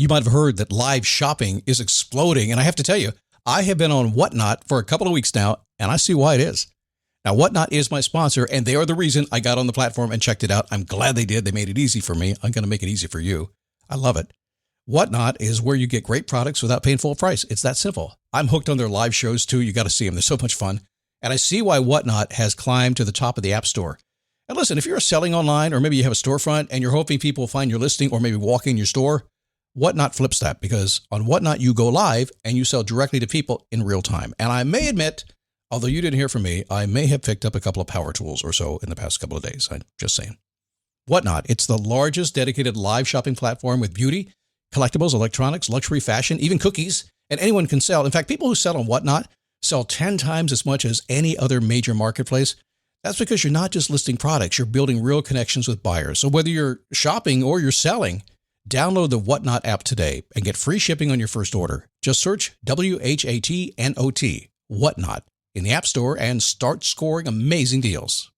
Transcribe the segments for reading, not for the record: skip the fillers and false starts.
You might have heard that live shopping is exploding. And I have to tell you, I have been on Whatnot for a couple of weeks now, and I see why it is. Now, Whatnot is my sponsor, and they are the reason I got on the platform and checked it out. I'm glad they did. They made it easy for me. I'm going to make it easy for you. I love it. Whatnot is where you get great products without paying full price. It's that simple. I'm hooked on their live shows, too. You got to see them. They're so much fun. And I see why Whatnot has climbed to the top of the App Store. And listen, if you're selling online, or maybe you have a storefront and you're hoping people will find your listing or maybe walk in your store, Whatnot flips that, because on Whatnot, you go live and you sell directly to people in real time. And I may admit, although you didn't hear from me, I may have picked up a couple of power tools or so in the past couple of days. I'm just saying. Whatnot, it's the largest dedicated live shopping platform with beauty, collectibles, electronics, luxury, fashion, even cookies, and anyone can sell. In fact, people who sell on Whatnot sell 10 times as much as any other major marketplace. That's because you're not just listing products, you're building real connections with buyers. So whether you're shopping or you're selling, download the Whatnot app today and get free shipping on your first order. Just search WHATNOT, Whatnot, in the App Store and start scoring amazing deals.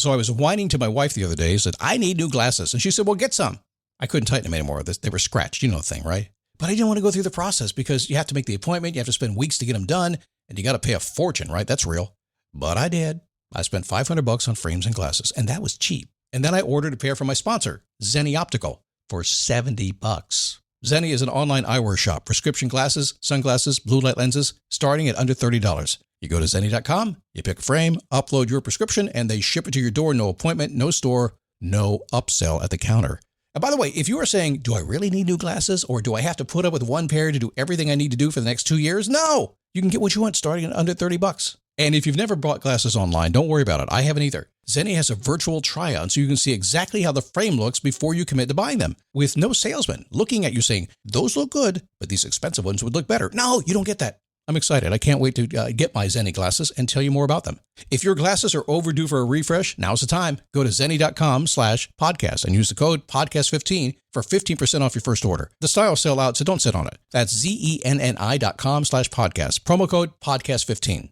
So I was whining to my wife the other day, said, I need new glasses. And she said, well, get some. I couldn't tighten them anymore. They were scratched. You know the thing, right? But I didn't want to go through the process because you have to make the appointment. You have to spend weeks to get them done. And you got to pay a fortune, right? That's real. But I did. I spent $500 on frames and glasses, and that was cheap. And then I ordered a pair from my sponsor, Zenni Optical, for $70. Zenni is an online eyewear shop, prescription glasses, sunglasses, blue light lenses, starting at under $30. You go to Zenni.com, you pick a frame, upload your prescription, and they ship it to your door. No appointment, no store, no upsell at the counter. And by the way, if you are saying, do I really need new glasses, or do I have to put up with one pair to do everything I need to do for the next 2 years? No, you can get what you want starting at under $30. And if you've never bought glasses online, don't worry about it. I haven't either. Zenni has a virtual try-on so you can see exactly how the frame looks before you commit to buying them, with no salesman looking at you saying, those look good, but these expensive ones would look better. No, you don't get that. I'm excited. I can't wait to get my Zenni glasses and tell you more about them. If your glasses are overdue for a refresh, now's the time. Go to Zenni.com/podcast and use the code podcast15 for 15% off your first order. The styles sell out, so don't sit on it. That's ZENNI.com/podcast. Promo code podcast15.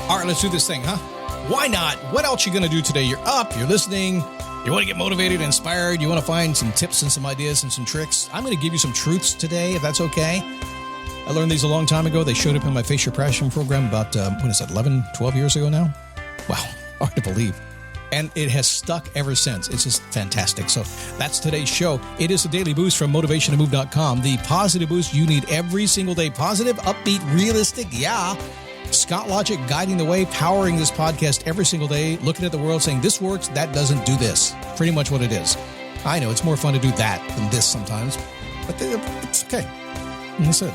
All right, let's do this thing, huh? Why not? What else are you going to do today? You're up, you're listening, you want to get motivated, inspired, you want to find some tips and some ideas and some tricks. I'm going to give you some truths today, if that's okay. I learned these a long time ago. They showed up in my Face Your Passion program about, 12 years ago now? Wow, hard to believe. And it has stuck ever since. It's just fantastic. So that's today's show. It is a daily boost from motivationtomove.com. The positive boost you need every single day. Positive, upbeat, realistic, yeah. Scott Logic guiding the way, powering this podcast every single day, looking at the world saying, this works, that doesn't, do this. Pretty much what it is. I know it's more fun to do that than this sometimes, but it's okay. Like I said,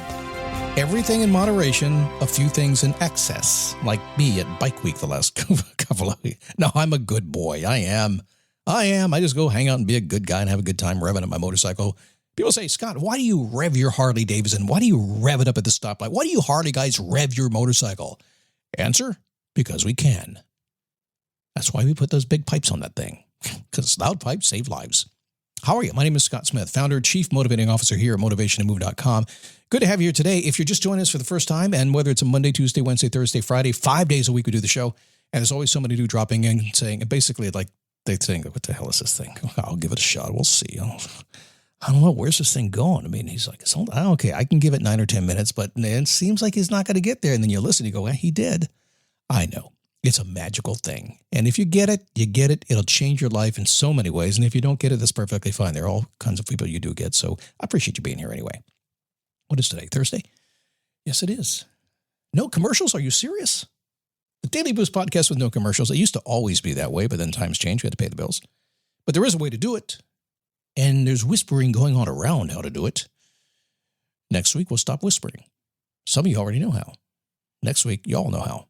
everything in moderation, a few things in excess, like me at Bike Week the last couple of weeks. No, I'm a good boy. I am. I just go hang out and be a good guy and have a good time revving up my motorcycle. People say, Scott, why do you rev your Harley Davidson? Why do you rev it up at the stoplight? Why do you Harley guys rev your motorcycle? Answer, because we can. That's why we put those big pipes on that thing, because loud pipes save lives. How are you? My name is Scott Smith, founder, chief motivating officer here at motivationtomove.com. Good to have you here today. If you're just joining us for the first time, and whether it's a Monday, Tuesday, Wednesday, Thursday, Friday, 5 days a week we do the show, and there's always somebody new dropping in saying, and basically like they think, what the hell is this thing? I'll give it a shot. We'll see. I don't know. Where's this thing going? I mean, he's like, okay, I can give it 9 or 10 minutes, but it seems like he's not going to get there. And then you listen, you go, well, he did. I know. It's a magical thing. And if you get it, you get it. It'll change your life in so many ways. And if you don't get it, that's perfectly fine. There are all kinds of people you do get. So I appreciate you being here anyway. What is today? Thursday? Yes, it is. No commercials? Are you serious? The Daily Boost podcast with no commercials. It used to always be that way, but then times change. We had to pay the bills. But there is a way to do it. And there's whispering going on around how to do it. Next week, we'll stop whispering. Some of you already know how. Next week, you all know how.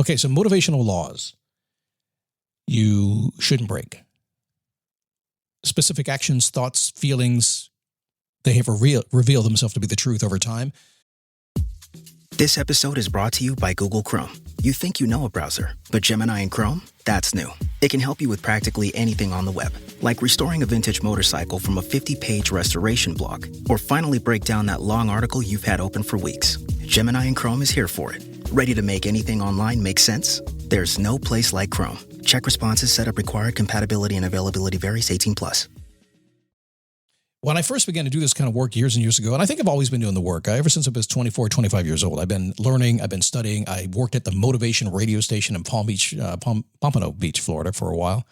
Okay, so motivational laws you shouldn't break. Specific actions, thoughts, feelings, they have revealed themselves to be the truth over time. This episode is brought to you by Google Chrome. You think you know a browser, but Gemini and Chrome That's new. It can help you with practically anything on the web, like restoring a vintage motorcycle from a 50-page restoration blog, or finally break down that long article you've had open for weeks. Gemini and Chrome is here for it. Ready to make anything online make sense? There's no place like Chrome. Check responses, setup required, compatibility and availability varies, 18+. When I first began to do this kind of work years and years ago, and I think I've always been doing the work, ever since I was 24, 25 years old, I've been learning, I've been studying. I worked at the Motivation radio station in Pompano Beach, Florida for a while.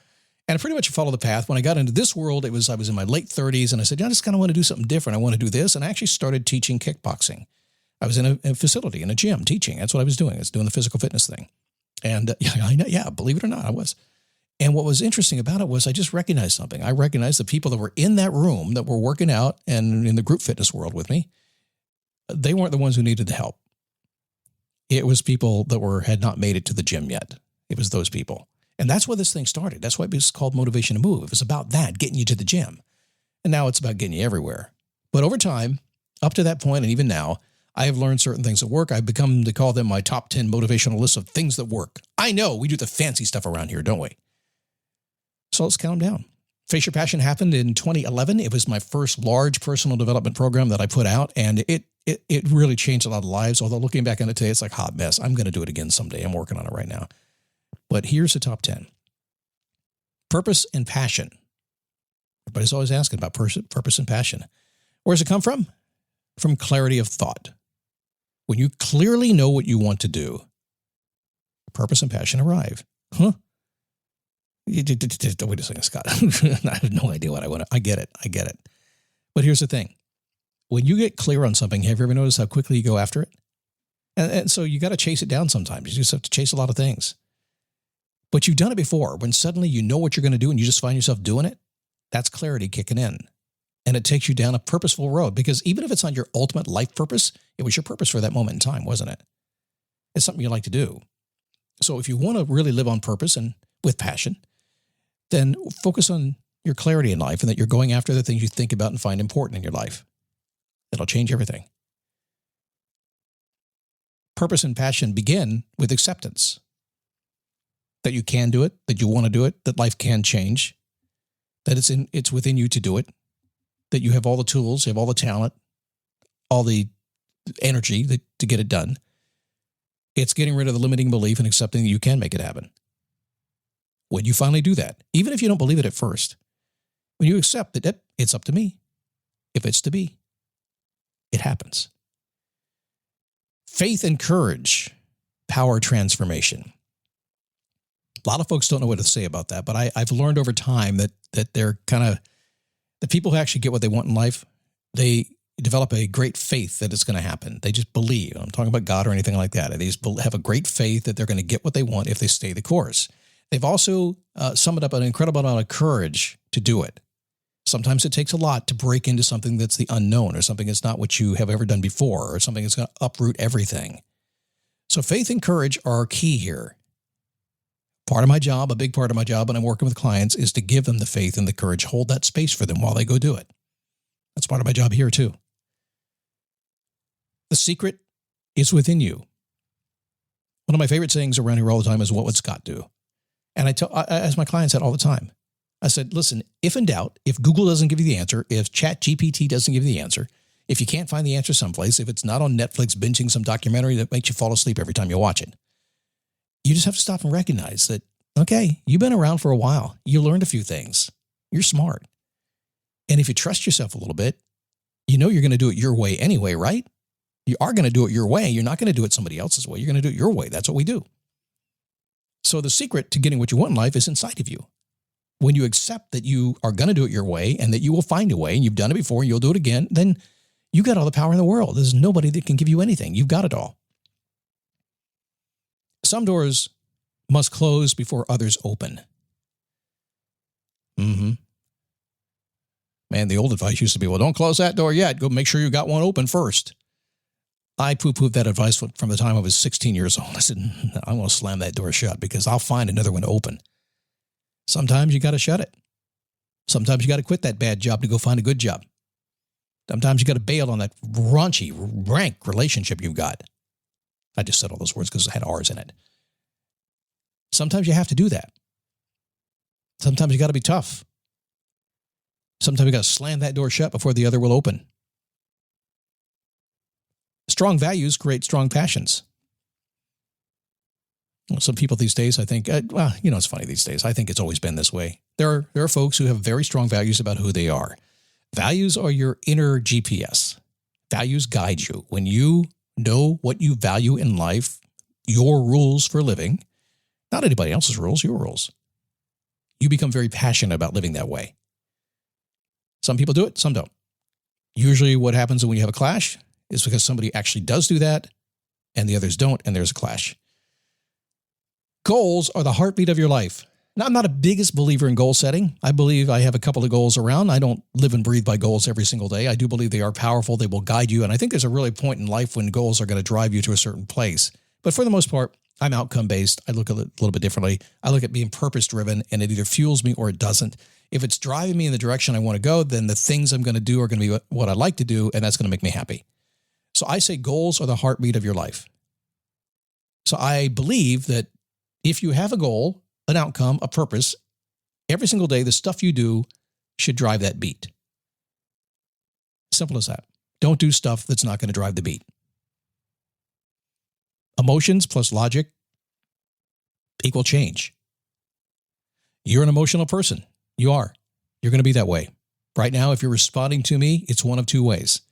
And I pretty much followed the path. When I got into this world, I was in my late 30s, and I said, I just kind of want to do something different. I want to do this. And I actually started teaching kickboxing. I was in a facility, in a gym, teaching. That's what I was doing. I was doing the physical fitness thing. And believe it or not, I was. And what was interesting about it was I just recognized something. I recognized the people that were in that room that were working out and in the group fitness world with me, they weren't the ones who needed the help. It was people that had not made it to the gym yet. It was those people. And that's where this thing started. That's why it was called Motivation to Move. It was about that, getting you to the gym. And now it's about getting you everywhere. But over time, up to that point, and even now, I have learned certain things that work. I've become to call them my top 10 motivational lists of things that work. I know we do the fancy stuff around here, don't we? So let's count them down. Face Your Passion happened in 2011. It was my first large personal development program that I put out, and it really changed a lot of lives. Although looking back on it today, it's like a hot mess. I'm going to do it again someday. I'm working on it right now. But here's the top 10. Purpose and passion. Everybody's always asking about purpose and passion. Where does it come from? From clarity of thought. When you clearly know what you want to do, purpose and passion arrive. Huh? Wait a second, Scott. I have no idea what I want. I get it. But here's the thing. When you get clear on something, have you ever noticed how quickly you go after it? And so you got to chase it down sometimes. You just have to chase a lot of things. But you've done it before. When suddenly you know what you're going to do and you just find yourself doing it, that's clarity kicking in. And it takes you down a purposeful road, because even if it's not your ultimate life purpose, it was your purpose for that moment in time, wasn't it? It's something you like to do. So if you want to really live on purpose and with passion, then focus on your clarity in life and that you're going after the things you think about and find important in your life. It'll change everything. Purpose and passion begin with acceptance. That you can do it, that you want to do it, that life can change, that it's within you to do it, that you have all the tools, you have all the talent, all the energy to get it done. It's getting rid of the limiting belief and accepting that you can make it happen. When you finally do that, even if you don't believe it at first, when you accept that it's up to me, if it's to be, it happens. Faith and courage, power transformation. A lot of folks don't know what to say about that, but I've learned over time that they're kind of, the people who actually get what they want in life, they develop a great faith that it's going to happen. They just believe. I'm talking about God or anything like that. They just have a great faith that they're going to get what they want if they stay the course. They've also summoned up an incredible amount of courage to do it. Sometimes it takes a lot to break into something that's the unknown, or something that's not what you have ever done before, or something that's going to uproot everything. So faith and courage are key here. Part of my job, a big part of my job when I'm working with clients, is to give them the faith and the courage, hold that space for them while they go do it. That's part of my job here too. The secret is within you. One of my favorite sayings around here all the time is, what would Scott do? And I as my clients said all the time, I said, listen, if in doubt, if Google doesn't give you the answer, if ChatGPT doesn't give you the answer, if you can't find the answer someplace, if it's not on Netflix binging some documentary that makes you fall asleep every time you watch it, you just have to stop and recognize that, okay, you've been around for a while. You learned a few things. You're smart. And if you trust yourself a little bit, you know you're going to do it your way anyway, right? You are going to do it your way. You're not going to do it somebody else's way. You're going to do it your way. That's what we do. So the secret to getting what you want in life is inside of you. When you accept that you are going to do it your way and that you will find a way, and you've done it before and you'll do it again, then you got all the power in the world. There's nobody that can give you anything. You've got it all. Some doors must close before others open. Man, the old advice used to be, well, don't close that door yet. Go make sure you got one open first. I poo-pooed that advice from the time I was 16 years old. I said, I'm going to slam that door shut because I'll find another one to open. Sometimes you got to shut it. Sometimes you got to quit that bad job to go find a good job. Sometimes you got to bail on that raunchy, rank relationship you've got. I just said all those words because it had R's in it. Sometimes you have to do that. Sometimes you got to be tough. Sometimes you got to slam that door shut before the other will open. Strong values create strong passions. Well, some people these days, I think, it's funny these days. I think it's always been this way. There are folks who have very strong values about who they are. Values are your inner GPS. Values guide you. When you know what you value in life, your rules for living, not anybody else's rules, your rules, you become very passionate about living that way. Some people do it, some don't. Usually what happens when you have a clash is because somebody actually does do that and the others don't, and there's a clash. Goals are the heartbeat of your life. Now, I'm not a biggest believer in goal setting. I believe I have a couple of goals around. I don't live and breathe by goals every single day. I do believe they are powerful. They will guide you. And I think there's a really point in life when goals are going to drive you to a certain place. But for the most part, I'm outcome-based. I look at it a little bit differently. I look at being purpose-driven, and it either fuels me or it doesn't. If it's driving me in the direction I want to go, then the things I'm going to do are going to be what I like to do, and that's going to make me happy. So I say goals are the heartbeat of your life. So I believe that if you have a goal, an outcome, a purpose, every single day, the stuff you do should drive that beat. Simple as that. Don't do stuff that's not going to drive the beat. Emotions plus logic equal change. You're an emotional person. You are. You're going to be that way. Right now, if you're responding to me, it's one of two ways.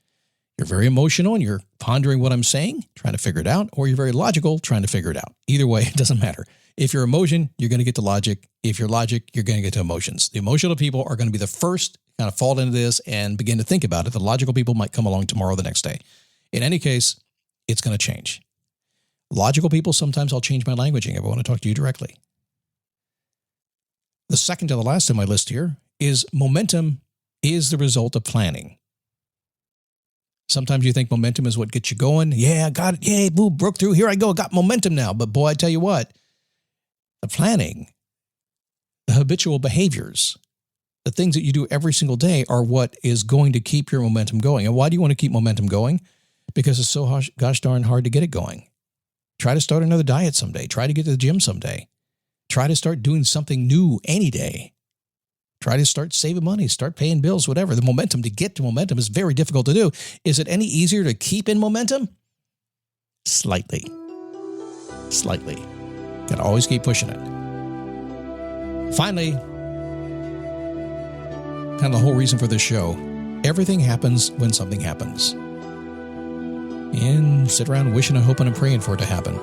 You're very emotional and you're pondering what I'm saying, trying to figure it out, or you're very logical, trying to figure it out. Either way, it doesn't matter. If you're emotion, you're going to get to logic. If you're logic, you're going to get to emotions. The emotional people are going to be the first to kind of fall into this and begin to think about it. The logical people might come along tomorrow or the next day. In any case, it's going to change. Logical people, sometimes I'll change my languaging if I want to talk to you directly. The second to the last on my list here is momentum is the result of planning. Sometimes you think momentum is what gets you going. Yeah, I got it. Yay, boom, broke through. Here I go. Got momentum now. But boy, I tell you what, the planning, the habitual behaviors, the things that you do every single day are what is going to keep your momentum going. And why do you want to keep momentum going? Because it's so gosh darn hard to get it going. Try to start another diet someday. Try to get to the gym someday. Try to start doing something new any day. Try to start saving money, start paying bills, whatever. The momentum to get to momentum is very difficult to do. Is it any easier to keep in momentum? Slightly. Slightly. Got to always keep pushing it. Finally, kind of the whole reason for this show, everything happens when something happens. And sit around wishing and hoping and praying for it to happen.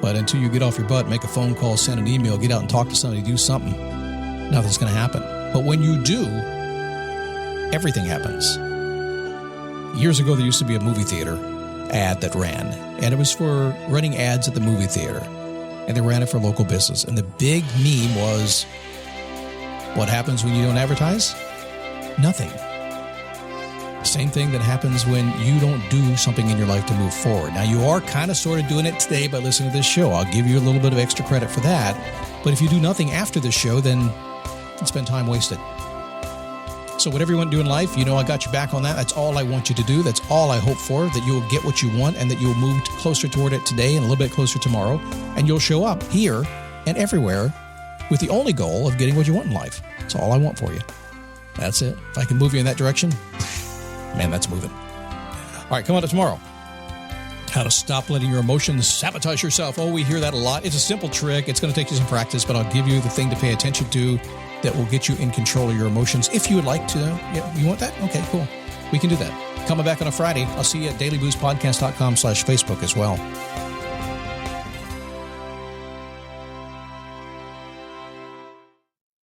But until you get off your butt, make a phone call, send an email, get out and talk to somebody, do something, nothing's going to happen. But when you do, everything happens. Years ago, there used to be a movie theater ad that ran, and it was for running ads at the movie theater. And they ran it for local business. And the big meme was, what happens when you don't advertise? Nothing. Same thing that happens when you don't do something in your life to move forward. Now, you are kind of sort of doing it today by listening to this show. I'll give you a little bit of extra credit for that. But if you do nothing after this show, then it's been time wasted. So whatever you want to do in life, I got you back on that. That's all I want you to do. That's all I hope for, that you will get what you want and that you will move closer toward it today and a little bit closer tomorrow. And you'll show up here and everywhere with the only goal of getting what you want in life. That's all I want for you. That's it. If I can move you in that direction, man, that's moving. All right, come on to tomorrow. How to stop letting your emotions sabotage yourself. Oh, we hear that a lot. It's a simple trick. It's going to take you some practice, but I'll give you the thing to pay attention to that will get you in control of your emotions. If you would like to, you want that? Okay, cool. We can do that. Coming back on a Friday. I'll see you at dailyboostpodcast.com/Facebook as well.